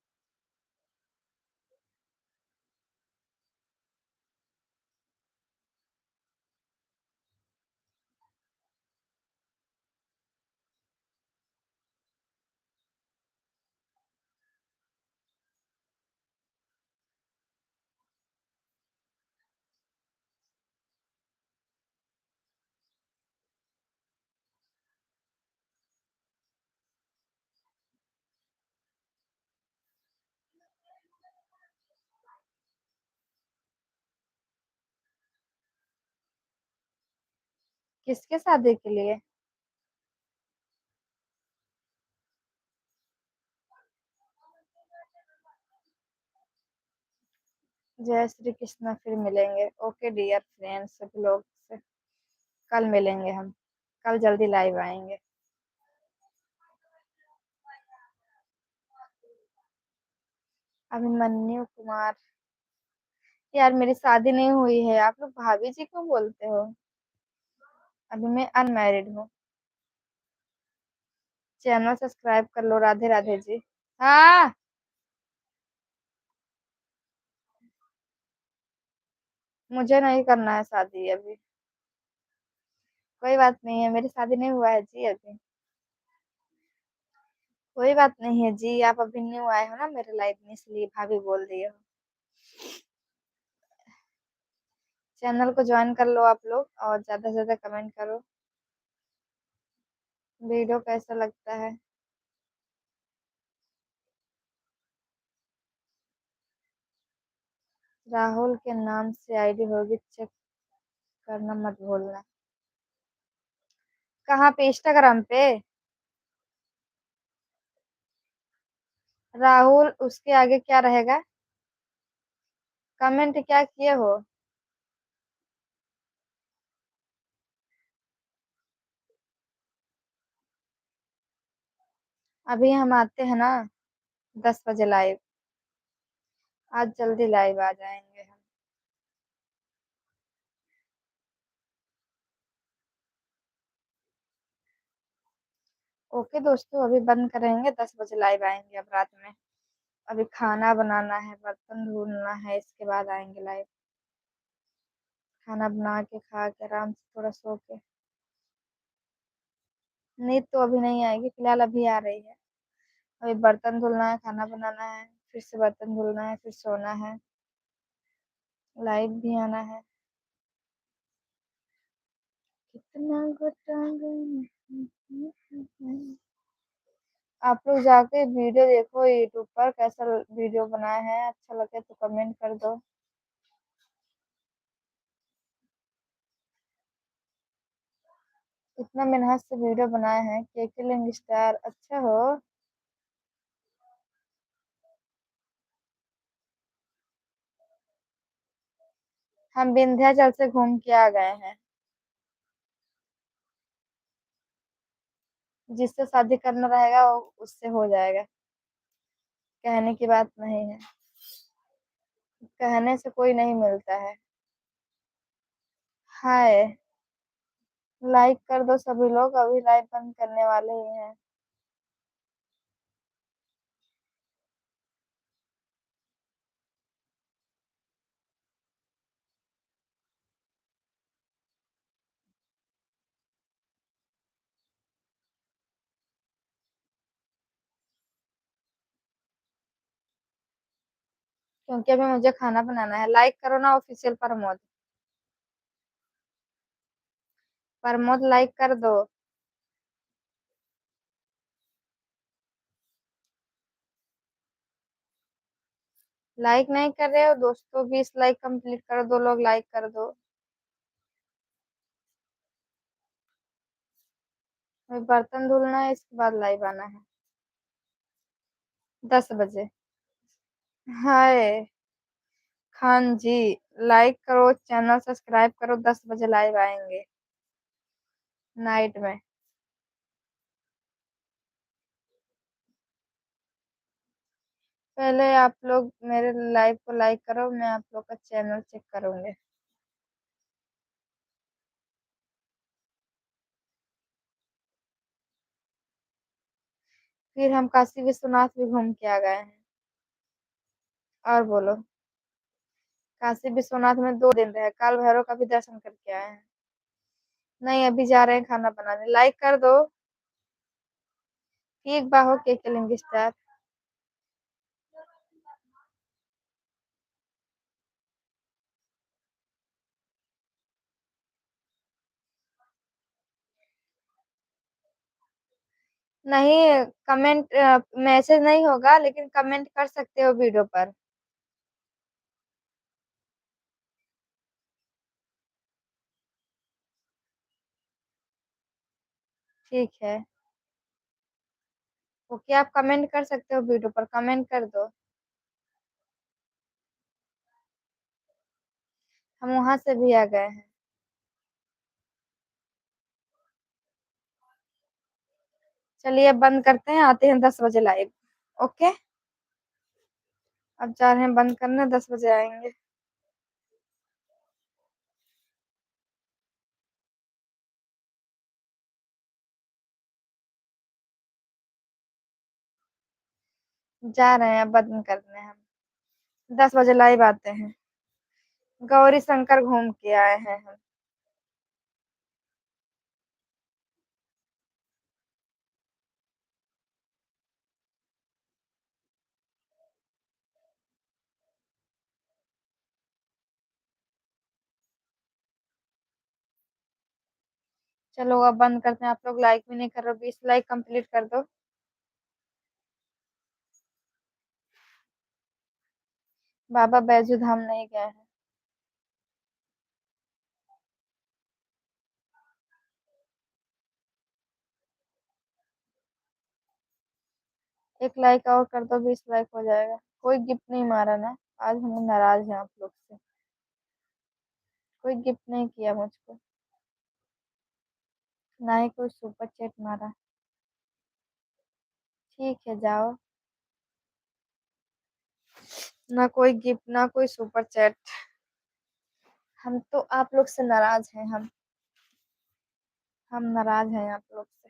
किसके शादी के लिए? जय श्री कृष्णा, फिर मिलेंगे। ओके डियर फ्रेंड्स, सभी लोग से कल मिलेंगे हम। कल जल्दी लाइव आएंगे। अभिमन्यु कुमार। यार मेरी शादी नहीं हुई है, आप लोग भाभी जी क्यों बोलते हो? अभी मैं अनमैरिड हूँ। चैनल सब्सक्राइब कर लो। राधे राधे जी। हाँ, मुझे नहीं करना है शादी अभी। कोई बात नहीं है, मेरी शादी नहीं हुआ है जी अभी। कोई बात नहीं है जी, आप अभी न्यू आए हो ना मेरे लाइफ में, इसलिए भाभी बोल रही हो। चैनल को ज्वाइन कर लो आप लोग, और ज्यादा से ज्यादा कमेंट करो। वीडियो कैसा लगता है? राहुल के नाम से आईडी होगी, चेक करना मत भूलना। कहाँ पे? इंस्टाग्राम पे? राहुल उसके आगे क्या रहेगा? कमेंट क्या किए हो? अभी हम आते हैं ना 10 बजे लाइव। आज जल्दी लाइव आ जाएंगे हम। ओके दोस्तों, अभी बंद करेंगे, 10 बजे लाइव आएंगे अब रात में। अभी खाना बनाना है, बर्तन धुलना है, इसके बाद आएंगे लाइव। खाना बना के खा के आराम से थोड़ा सो के। नींद तो अभी नहीं आएगी, फिलहाल अभी आ रही है। अभी बर्तन धुलना है, खाना बनाना है, फिर से बर्तन धुलना है, फिर सोना है, लाइव भी आना है। कितना घुटांगा। आप लोग जाके वीडियो देखो यूट्यूब पर, कैसा वीडियो बनाया है, अच्छा लगे तो कमेंट कर दो। इतना मेहनत से वीडियो बनाए हैं, के लिंग स्टार अच्छा हो। हम विंध्याचल से घूम के आ गए हैं। जिससे शादी करना रहेगा वो उससे हो जाएगा। कहने की बात नहीं है, कहने से कोई नहीं मिलता है। हाय, लाइक कर दो सभी लोग, अभी लाइव बंद करने वाले ही हैं। क्योंकि अभी मुझे खाना बनाना है। लाइक करो ना ऑफिशियल प्रमोद। प्रमोद लाइक कर दो। लाइक नहीं कर रहे हो दोस्तों, 20 लाइक कंप्लीट करो, 2 लोग लाइक कर दो। अभी बर्तन धुलना है, इसके बाद लाइव आना है 10 बजे। हाय खान जी, लाइक करो, चैनल सब्सक्राइब करो, 10 बजे लाइव आएंगे नाइट में। पहले आप लोग मेरे लाइव को लाइक करो, मैं आप लोग का चैनल चेक करूंगी। फिर हम काशी विश्वनाथ भी घूम के आ गए हैं। और बोलो। काशी विश्वनाथ में 2 दिन रहे, काल भैरव का भी दर्शन करके आए हैं। नहीं, अभी जा रहे हैं खाना बनाने। लाइक कर दो। ठीक बाहो के लिंग स्टार। नहीं, कमेंट मैसेज नहीं होगा, लेकिन कमेंट कर सकते हो वीडियो पर। ठीक है। ओके, आप कमेंट कर सकते हो वीडियो पर, कमेंट कर दो। हम वहां से भी आ गए हैं। चलिए अब बंद करते हैं, आते हैं 10 बजे लाइव। ओके, अब जा रहे हैं बंद करने, 10 बजे आएंगे। जा रहे हैं, अब बंद करने हैं हम। 10 बजे लाइव आते हैं। गौरी शंकर घूम के आए हैं हम। चलो अब बंद करते हैं, आप लोग लाइक भी नहीं कर रहे हो, 20 लाइक कंप्लीट कर दो। बाबा बैजू धाम नहीं गए हैं। एक लाइक और कर दो, 20 लाइक हो जाएगा। कोई गिफ्ट नहीं मारा ना। आज हम नाराज हैं आप लोग से। कोई गिफ्ट नहीं किया मुझको। ना ही कोई सुपर चैट मारा। ठीक है जाओ। ना कोई गिफ्ट, ना कोई सुपर चैट। हम तो आप लोग से नाराज हैं। हम नाराज हैं आप लोग से।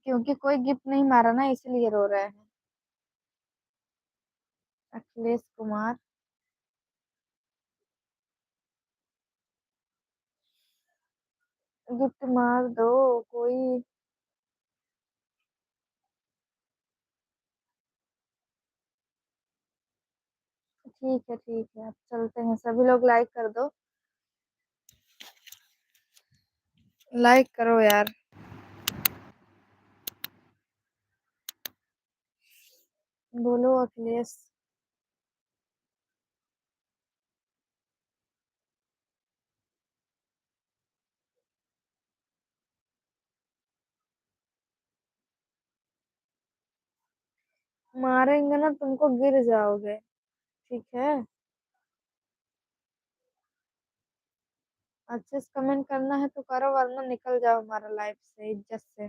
क्योंकि कोई गिफ्ट नहीं मारा ना, इसलिए रो रहे हैं। अखिलेश कुमार। गिफ्ट मार दो कोई। ठीक है ठीक है, अब चलते हैं, सभी लोग लाइक कर दो। लाइक करो यार। बोलो अखिलेश। मारेंगे ना तुमको, गिर जाओगे। ठीक है। अच्छे से कमेंट करना है तो करो, वरना निकल जाओ हमारा लाइफ से इज्जत से।